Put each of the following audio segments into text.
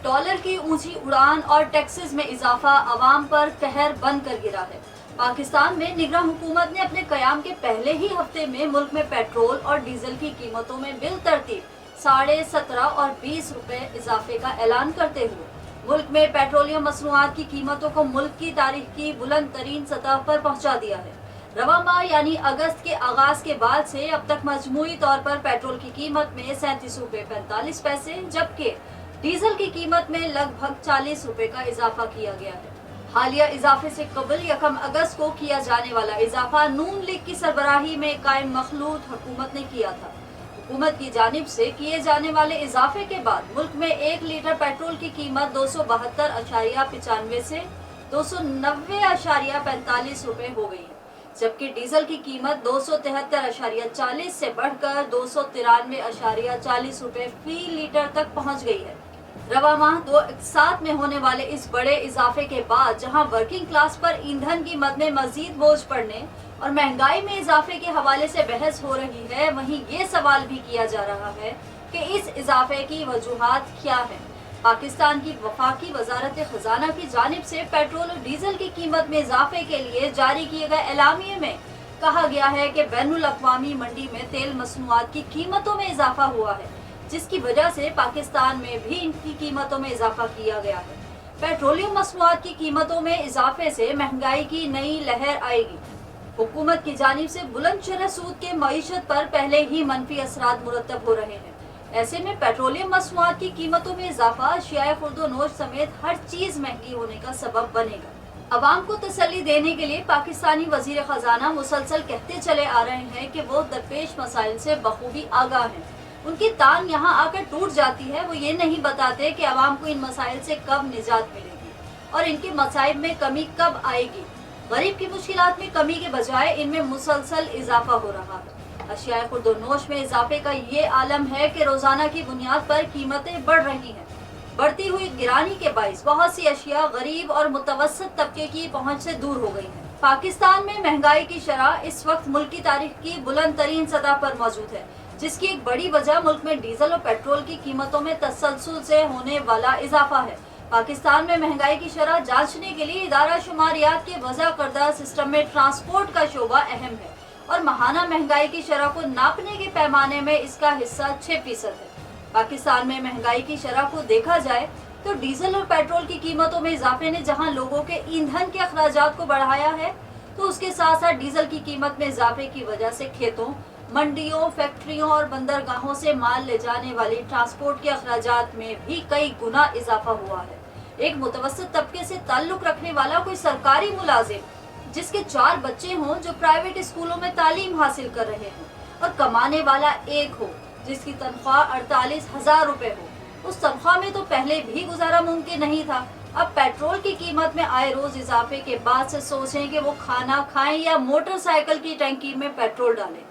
Dollar की ऊंची उड़ान और टैक्सेस में इजाफा अवाम पर कहर बन कर गिरा है। पाकिस्तान में निगरान हुकूमत ने अपने कयाम के पहले ही हफ्ते में मुल्क में पेट्रोल और डीजल की कीमतों में बिल तरतीब 17.5 और 20 रुपए इजाफे का ऐलान करते हुए मुल्क में पेट्रोलियम मसनूआत की कीमतों को मुल्क की तारीख की बुलंद तरीन सतह पर पहुंचा दिया है। रवा माह यानी अगस्त के आगाज के बाद से अब तक मजमूई तौर पर पेट्रोल की कीमत में 37 रुपए 45 पैसे जबकि डीजल की कीमत में लगभग 40 रुपए का इजाफा किया गया है। हालिया इजाफे से कबल 1 अगस्त को किया जाने वाला इजाफा नून लीग की सरबराही में कायम मखलूत हुकूमत ने किया था। हुकूमत की जानिब से किए जाने वाले इजाफे के बाद मुल्क में 1 लीटर पेट्रोल की कीमत 272.95 से 290.45 रुपए हो गई है, जबकि डीजल की कीमत 273.40 से बढ़कर 293.40 रुपए फी लीटर तक पहुंच गई है। रवा माह 2 साथ में होने वाले इस बड़े इजाफे के बाद जहां वर्किंग क्लास पर ईंधन कीमत में मजीद बोझ पड़ने और महंगाई में इजाफे के हवाले से बहस हो रही है, वहीं ये सवाल भी किया जा रहा है कि इस इजाफे की वजूहात क्या है। पाकिस्तान की वफाकी वजारत खजाना की जानिब से पेट्रोल और डीजल की कीमत में इजाफे के लिए जारी किए गए एलामिये में कहा गया है कि बैनुल अक़वामी मंडी में तेल मसनूआत की कीमतों में इजाफा हुआ है, जिसकी वजह से पाकिस्तान में भी इनकी कीमतों में इजाफा किया गया है। पेट्रोलियम मसनूआत की कीमतों में इजाफे से महंगाई की नई लहर आएगी। हुकूमत की जानिब से बुलंदशरह सूद के मईशत पर पहले ही मनफी असरात मुरतब हो रहे हैं। ऐसे में पेट्रोलियम मसनूआत की कीमतों में इजाफा अशियाए खुर्दोनोश समेत हर चीज महंगी होने का सबब बनेगा। अवाम को तसल्ली देने के लिए पाकिस्तानी वजीर खजाना मुसलसल कहते चले आ रहे हैं कि वो दरपेश मसाइल से बखूबी आगाह हैं। उनकी तान यहाँ आकर टूट जाती है। वो ये नहीं बताते कि अवाम को इन मसाइल से कब निजात मिलेगी और इनके मसाइब में कमी कब आएगी। गरीब की मुश्किलात में कमी के बजाय इनमें मुसलसल इजाफा हो रहा है। अशियाए खुर्दोनोश में इजाफे का ये आलम है कि रोजाना की बुनियाद पर कीमतें बढ़ रही हैं। बढ़ती हुई गिरानी के बाइस बहुत सी अशिया गरीब और मुतवस्सित तबके की पहुंच से दूर हो गई हैं। पाकिस्तान में महंगाई की शरह इस वक्त मुल्क की तारीख की बुलंद तरीन सतह पर मौजूद है, जिसकी एक बड़ी वजह मुल्क में डीजल और पेट्रोल की कीमतों में तसलसल से होने वाला इजाफा है। पाकिस्तान में महंगाई की शरह जांचने के लिए इदारा शुमारियात के वज़ा करदा सिस्टम में ट्रांसपोर्ट का शोबा अहम है और माहाना महंगाई की शरह को नापने के पैमाने में इसका हिस्सा 6% है। पाकिस्तान में महंगाई की शरह को देखा जाए तो डीजल और पेट्रोल की कीमतों में इजाफे ने जहां लोगों के ईंधन के अखराजात को बढ़ाया है, तो उसके साथ साथ डीजल की कीमत में इजाफे की वजह से खेतों, मंडियों, फैक्ट्रियों और बंदरगाहों से माल ले जाने वाली ट्रांसपोर्ट के अखराजात में भी कई गुना इजाफा हुआ है। एक मुतवस्सित तबके से ताल्लुक रखने वाला कोई सरकारी मुलाजिम जिसके 4 बच्चे हों जो प्राइवेट स्कूलों में तालीम हासिल कर रहे हों और कमाने वाला एक हो जिसकी तनख्वाह 48,000 रुपए हो, उस तनख्वाह में तो पहले भी गुजारा मुमकिन नहीं था। अब पेट्रोल की कीमत में आए रोज इजाफे के बाद से सोचें कि वो खाना खाएं या मोटरसाइकिल की टंकी में पेट्रोल डालें।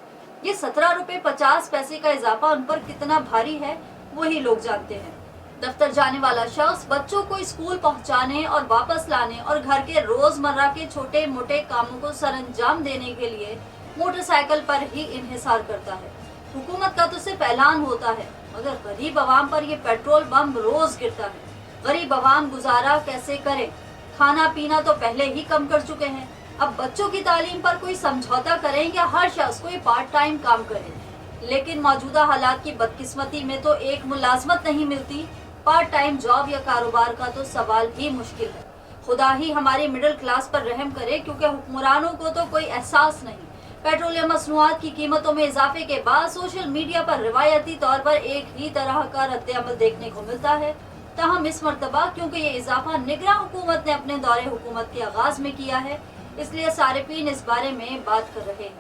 ये 17 रुपए 50 पैसे का इजाफा उन पर कितना भारी है वही लोग जानते हैं। दफ्तर जाने वाला शख्स बच्चों को स्कूल पहुंचाने और वापस लाने और घर के रोजमर्रा के छोटे मोटे कामों को सरंजाम देने के लिए मोटरसाइकिल पर ही इन्हिसार करता है। हुकूमत का तो सिर्फ ऐलान होता है, मगर गरीब आवाम पर ये पेट्रोल बम रोज गिरता है। गरीब आवाम गुजारा कैसे करे? खाना पीना तो पहले ही कम कर चुके हैं, अब बच्चों की तालीम पर कोई समझौता करें या हर शख्स कोई पार्ट टाइम काम करे। लेकिन मौजूदा हालात की बदकिस्मती में तो एक मुलाजमत नहीं मिलती, पार्ट टाइम जॉब या कारोबार का तो सवाल ही मुश्किल है। खुदा ही हमारी मिडिल क्लास पर रहम करे, क्योंकि हुक्मरानों को तो कोई एहसास नहीं। पेट्रोलियम मसनूआत की कीमतों में इजाफे के बाद सोशल मीडिया पर रिवायती तौर पर एक ही तरह का रद्द-ए-अमल देखने को मिलता है। ताहम इस मर्तबा क्योंकि ये इजाफा निगरान हुकूमत ने अपने दौरे हुकूमत के आगाज में किया है, इसलिए सारिफीन इस बारे में बात कर रहे हैं।